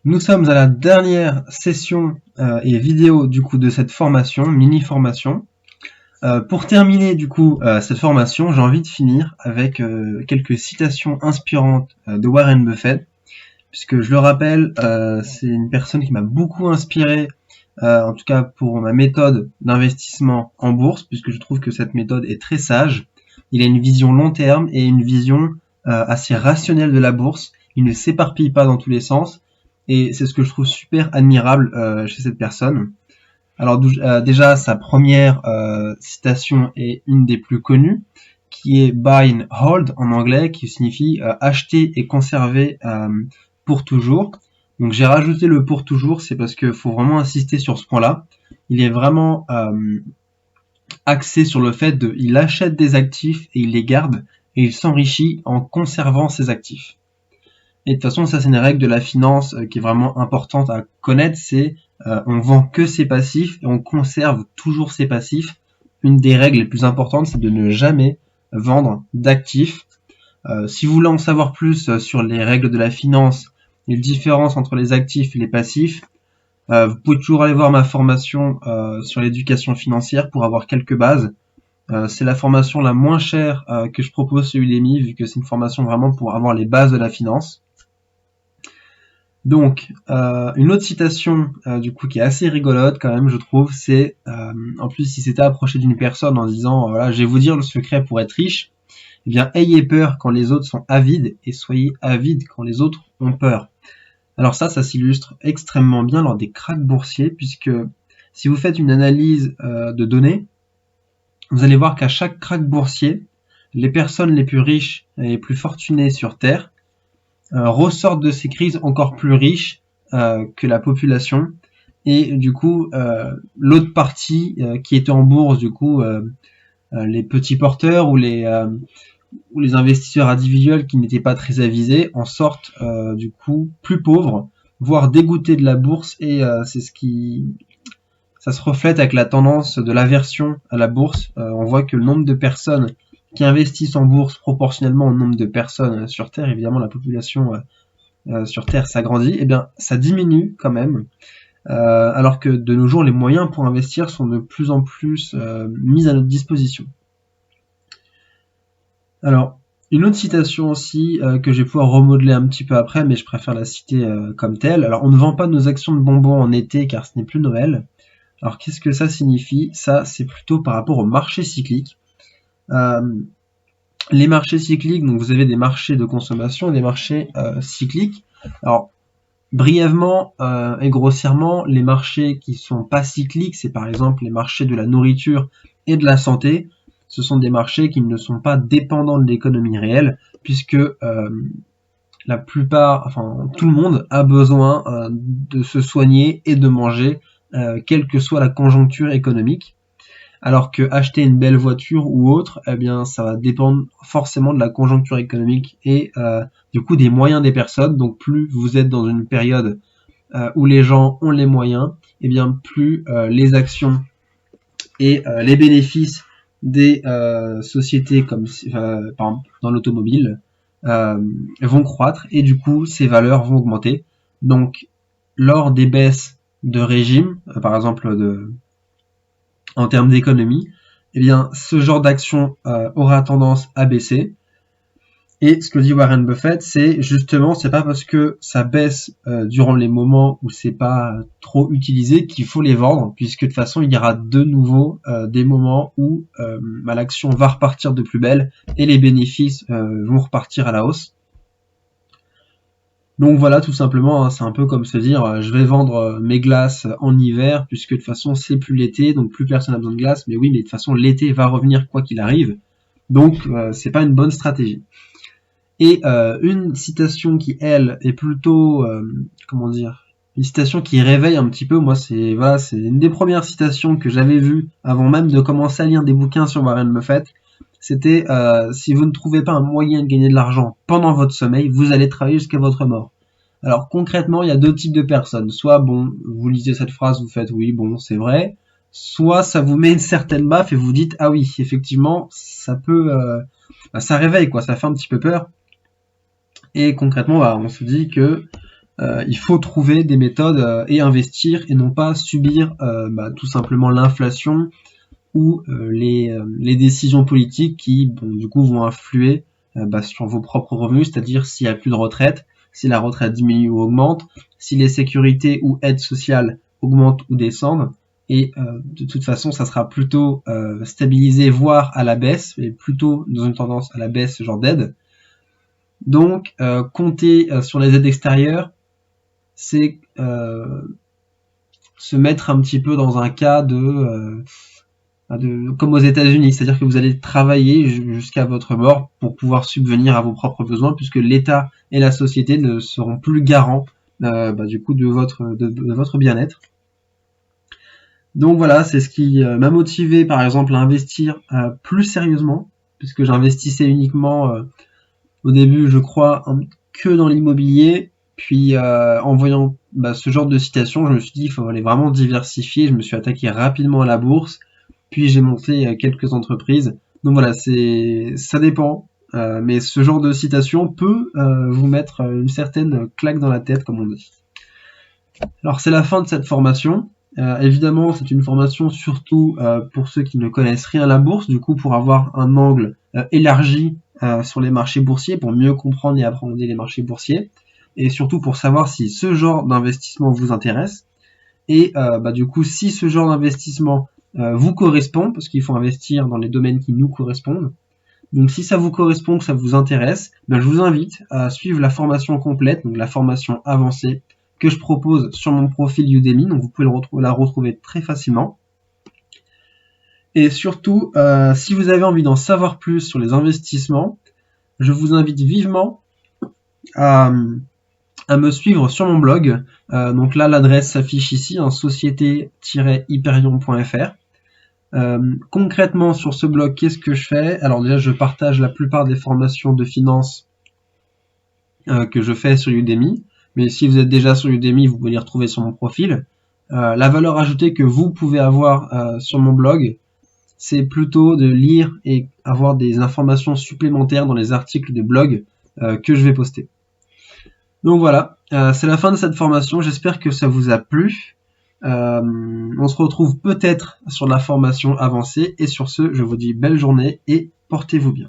Nous sommes à la dernière session et vidéo du coup de cette formation, mini-formation. Pour terminer du coup cette formation, j'ai envie de finir avec quelques citations inspirantes de Warren Buffett, puisque je le rappelle, c'est une personne qui m'a beaucoup inspiré, en tout cas pour ma méthode d'investissement en bourse, puisque je trouve que cette méthode est très sage. Il a une vision long terme et une vision assez rationnelle de la bourse. Il ne s'éparpille pas dans tous les sens. Et c'est ce que je trouve super admirable chez cette personne. Alors déjà, sa première citation est une des plus connues, qui est buy and hold en anglais, qui signifie acheter et conserver pour toujours. Donc j'ai rajouté le pour toujours, c'est parce qu'il faut vraiment insister sur ce point-là. Il est vraiment axé sur le fait il achète des actifs et il les garde et il s'enrichit en conservant ses actifs. Et de toute façon, ça c'est une règle de la finance qui est vraiment importante à connaître, c'est on vend que ses passifs et on conserve toujours ses passifs. Une des règles les plus importantes, c'est de ne jamais vendre d'actifs. Si vous voulez en savoir plus sur les règles de la finance, les différences entre les actifs et les passifs, vous pouvez toujours aller voir ma formation sur l'éducation financière pour avoir quelques bases. C'est la formation la moins chère que je propose sur Udemy, vu que c'est une formation vraiment pour avoir les bases de la finance. Donc, une autre citation du coup qui est assez rigolote quand même, je trouve, c'est en plus si c'était approché d'une personne en disant voilà, je vais vous dire le secret pour être riche, eh bien ayez peur quand les autres sont avides et soyez avides quand les autres ont peur. Alors ça s'illustre extrêmement bien lors des cracks boursiers, puisque si vous faites une analyse de données, vous allez voir qu'à chaque crack boursier, les personnes les plus riches et les plus fortunées sur Terre ressortent de ces crises encore plus riches que la population, et du coup l'autre partie qui était en bourse, du coup les petits porteurs ou les investisseurs individuels qui n'étaient pas très avisés en sortent du coup plus pauvres, voire dégoûtés de la bourse, et c'est ce qui ça se reflète avec la tendance de l'aversion à la bourse. On voit que le nombre de personnes qui investissent en bourse proportionnellement au nombre de personnes sur Terre, évidemment la population sur Terre s'agrandit, eh bien ça diminue quand même, alors que de nos jours les moyens pour investir sont de plus en plus mis à notre disposition. Alors, une autre citation aussi que je vais pouvoir remodeler un petit peu après, mais je préfère la citer comme telle. Alors, on ne vend pas nos actions de bonbons en été car ce n'est plus Noël. Alors, qu'est-ce que ça signifie? Ça, c'est plutôt par rapport au marché cyclique. Les marchés cycliques, donc vous avez des marchés de consommation et des marchés cycliques. Alors, brièvement et grossièrement, les marchés qui sont pas cycliques, c'est par exemple les marchés de la nourriture et de la santé. Ce sont des marchés qui ne sont pas dépendants de l'économie réelle, puisque la plupart, enfin tout le monde a besoin de se soigner et de manger, quelle que soit la conjoncture économique. Alors que acheter une belle voiture ou autre, eh bien ça va dépendre forcément de la conjoncture économique et du coup des moyens des personnes. Donc plus vous êtes dans une période où les gens ont les moyens, eh bien plus les actions et les bénéfices des sociétés comme par exemple dans l'automobile vont croître, et du coup ces valeurs vont augmenter. Donc lors des baisses de régime, par exemple en termes d'économie, eh bien ce genre d'action aura tendance à baisser. Et ce que dit Warren Buffett, c'est justement, c'est pas parce que ça baisse durant les moments où c'est pas trop utilisé qu'il faut les vendre, puisque de toute façon il y aura de nouveau des moments où l'action va repartir de plus belle et les bénéfices vont repartir à la hausse. Donc voilà, tout simplement, hein, c'est un peu comme se dire je vais vendre mes glaces en hiver, puisque de toute façon c'est plus l'été, donc plus personne n'a besoin de glace. Mais oui, mais de toute façon l'été va revenir quoi qu'il arrive, donc c'est pas une bonne stratégie. Et une citation qui, elle, est plutôt, comment dire, une citation qui réveille un petit peu. Moi, c'est une des premières citations que j'avais vues avant même de commencer à lire des bouquins sur Warren Buffett. C'était si vous ne trouvez pas un moyen de gagner de l'argent pendant votre sommeil, vous allez travailler jusqu'à votre mort. Alors concrètement, il y a deux types de personnes. Soit bon, vous lisez cette phrase, vous faites oui, bon, c'est vrai. Soit ça vous met une certaine baffe et vous dites ah oui, effectivement, ça peut, ça réveille quoi, ça fait un petit peu peur. Et concrètement, on se dit que il faut trouver des méthodes et investir et non pas subir tout simplement l'inflation ou les décisions politiques qui du coup vont influer sur vos propres revenus, c'est-à-dire s'il n'y a plus de retraite, si la retraite diminue ou augmente, si les sécurités ou aides sociales augmentent ou descendent, et de toute façon ça sera plutôt stabilisé voire à la baisse, mais plutôt dans une tendance à la baisse ce genre d'aide. Donc compter sur les aides extérieures, c'est se mettre un petit peu dans un cas comme aux États-Unis, c'est-à-dire que vous allez travailler jusqu'à votre mort pour pouvoir subvenir à vos propres besoins, puisque l'État et la société ne seront plus garants du coup de votre bien-être. Donc voilà, c'est ce qui m'a motivé par exemple à investir plus sérieusement, puisque j'investissais uniquement au début, je crois, que dans l'immobilier. Puis en voyant ce genre de citation, je me suis dit il faut aller vraiment diversifier. Je me suis attaqué rapidement à la bourse, puis j'ai monté quelques entreprises. Donc voilà, ça dépend. Mais ce genre de citation peut vous mettre une certaine claque dans la tête, comme on dit. Alors c'est la fin de cette formation. Évidemment, c'est une formation surtout pour ceux qui ne connaissent rien à la bourse, du coup pour avoir un angle élargi sur les marchés boursiers, pour mieux comprendre et appréhender les marchés boursiers, et surtout pour savoir si ce genre d'investissement vous intéresse, et du coup si ce genre d'investissement vous correspond, parce qu'il faut investir dans les domaines qui nous correspondent. Donc si ça vous correspond, que ça vous intéresse, je vous invite à suivre la formation complète, donc la formation avancée, que je propose sur mon profil Udemy, donc vous pouvez la retrouver très facilement. Et surtout, si vous avez envie d'en savoir plus sur les investissements, je vous invite vivement à me suivre sur mon blog. Donc là, l'adresse s'affiche ici, société-hyperion.fr. Concrètement, sur ce blog, qu'est-ce que je fais? Alors déjà, je partage la plupart des formations de finance que je fais sur Udemy. Mais si vous êtes déjà sur Udemy, vous pouvez les retrouver sur mon profil. La valeur ajoutée que vous pouvez avoir sur mon blog, c'est plutôt de lire et avoir des informations supplémentaires dans les articles de blog que je vais poster. Donc voilà, c'est la fin de cette formation. J'espère que ça vous a plu. On se retrouve peut-être sur la formation avancée. Et sur ce, je vous dis belle journée et portez-vous bien.